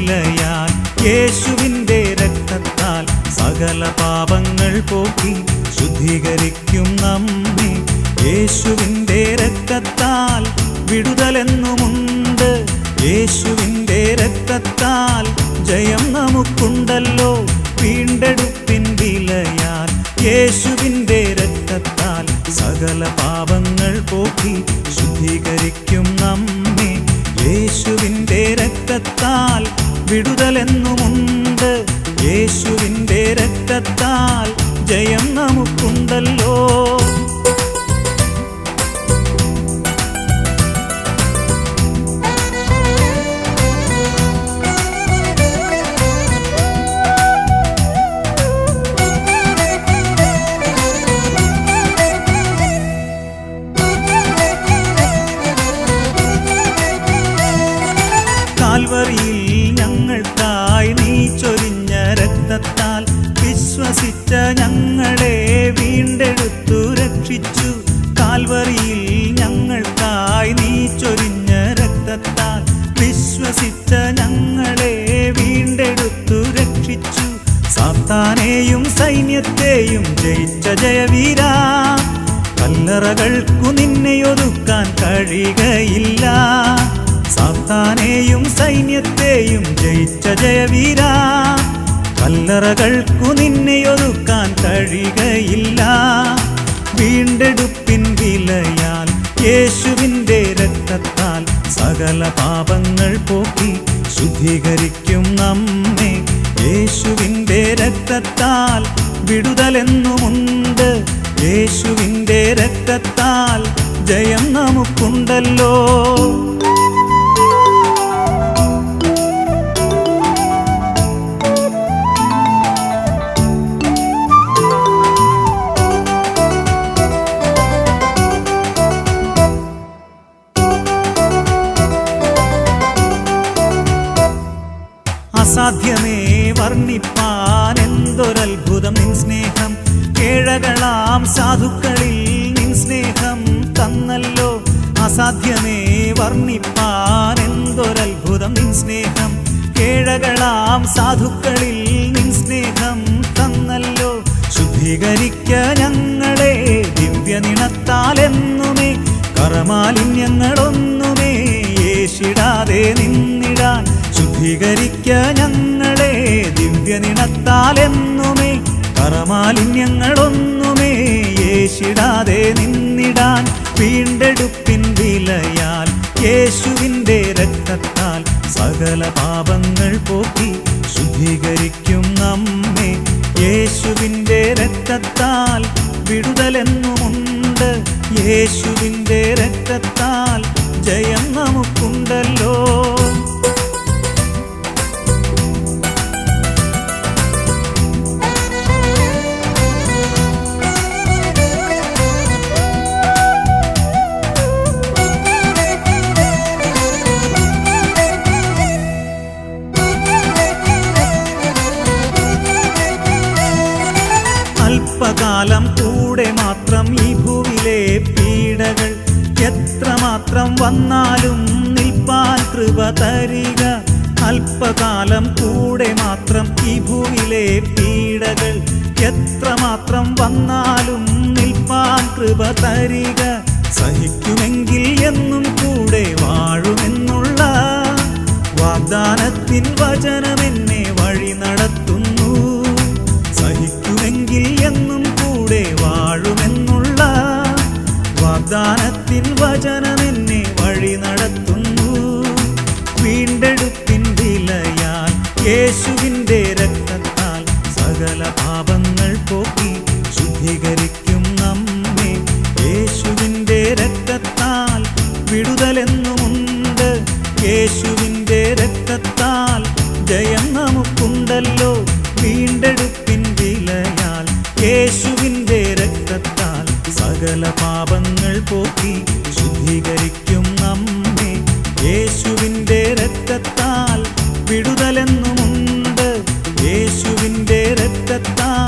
വിലയാൽ യേശുവിൻ്റെ രക്തത്താൽ സകല പാപങ്ങൾ പോക്കി ശുദ്ധീകരിക്കും നമ്മെ. യേശുവിൻ്റെ രക്തത്താൽ വിടുതലെന്നുമുണ്ട്. യേശുവിൻ്റെ രക്തത്താൽ ജയം നമുക്കുണ്ടല്ലോ. വീണ്ടെടുപ്പിൻ വിലയാൽ യേശുവിൻ്റെ രക്തത്താൽ സകല പാപങ്ങൾ പോക്കി ശുദ്ധീകരിക്കും നമ്മെ. യേശുവിൻ്റെ രക്തത്താൽ വിടുതലെന്നുമുണ്ട്. യേശുവിൻ്റെ രക്തത്താൽ ജയം നമുക്കുണ്ടല്ലോ. കാൽവറിയിൽ ഞങ്ങൾക്കായി നീ ചൊരിഞ്ഞ രക്തത്താൽ വിശ്വസിച്ച ഞങ്ങളെ വീണ്ടെടുത്തു രക്ഷിച്ചു. കാൽവറിയിൽ ഞങ്ങൾക്കായി നീ ചൊരിഞ്ഞ രക്തത്താൽ വിശ്വസിച്ച ഞങ്ങളെ വീണ്ടെടുത്തു രക്ഷിച്ചു. സാത്താനെയും സൈന്യത്തെയും ജയിച്ച ജയവീരാ, കല്ലറകൾക്കു നിന്നെ ഒതുക്കാൻ കഴിയുകയില്ല. സാത്താനെയും സൈന്യത്തെയും ജയിച്ച ജയവീരാ, കല്ലറകൾക്കു നിന്നെ ഒതുക്കാൻ കഴിയുകയില്ല. വീണ്ടെടുപ്പിൻ വിലയാൽ യേശുവിൻ്റെ രക്തത്താൽ സകല പാപങ്ങൾ പോക്കി ശുദ്ധീകരിക്കും നമ്മെ. യേശുവിൻ്റെ രക്തത്താൽ വിടുതലെന്നുമുണ്ട്. യേശുവിൻ്റെ രക്തത്താൽ ജയം നമുക്കുണ്ടല്ലോ. അസാധ്യമേ വർണ്ണിപ്പാൻ എന്തൊരത്ഭുതം നിൻ സ്നേഹം. കേഴകളാം സാധുക്കളിൽ നിൻ സ്നേഹം തന്നല്ലോ. അസാധ്യമേ വർണ്ണിപ്പാൻ എന്തൊരത്ഭുതം നിൻ സ്നേഹം. കേഴകളാം സാധുക്കളിൽ നിൻ സ്നേഹം തന്നല്ലോ. ശുദ്ധീകരിക്ക ഞങ്ങളെ ദിവ്യനിണത്താലെന്നുമേ. കറമാലിന്യങ്ങളൊന്നുമേ യേശിടാതെ നിന്നിടാൻ. ശുദ്ധീകരിക്ക ഞങ്ങളെ ദിവ്യനിണത്താലെന്നുമേ. കറമാലിന്യങ്ങളൊന്നുമേ യേശിടാതെ നിന്നിടാൻ. വീണ്ടെടുപ്പിൻ വിലയാൽ യേശുവിൻ്റെ രക്തത്താൽ സകല പാപങ്ങൾ പോക്കി ശുദ്ധീകരിക്കും നമ്മെ. യേശുവിൻ്റെ രക്തത്താൽ വിടുതലെന്നുമുണ്ട്. യേശുവിൻ്റെ രക്തത്താൽ ജയം നമുക്കുണ്ടല്ലോ. അല്പകാലം കൂടെ മാത്രം ഈ ഭൂവിലെ പീഡകൾ എത്രമാത്രം വന്നാലും നിൽപ്പാൻ കൃപ തരിക. അല്പകാലം കൂടെ മാത്രം ഈ ഭൂവിലെ പീഡകൾ എത്രമാത്രം വന്നാലും നിൽപ്പാൻ കൃപ തരിക. സഹിക്കുമെങ്കിൽ എന്നും കൂടെ വാഴുമെന്നുള്ള വാഗ്ദാനത്തിൻ വചനമെന്നെ വഴി നടത്തുന്നു. സഹിക്കുമെങ്കിൽ എന്നും കൂടെ വാഴുമെന്നുള്ള വാഗ്ദാനത്തിൻ വചനമെന്നെ വഴി നടത്തുന്നു. വീണ്ടെടുപ്പിൻ വിലയാൽ യേശുവിൻ്റെ രക്തത്താൽ സകല പാപങ്ങൾ പോക്കി ശുദ്ധീകരിക്കും നമ്മെ. യേശുവിൻ്റെ രക്തത്താൽ വിടുതലെന്നുമുണ്ട്. യേശുവിൻ്റെ രക്തത്താൽ ജയം നമുക്കുണ്ടല്ലോ. വീണ്ടെടുപ്പിൻ വിലയാൽ യേശുവിൻ്റെ രക്തത്താൽ സകല പാപങ്ങൾ പോക്കി ശുദ്ധീകരിക്കും നമ്മെ. യേശുവിൻ്റെ രക്തത്താൽ വിടുതലെന്നുമുണ്ട്. യേശുവിൻ്റെ രക്തത്താൽ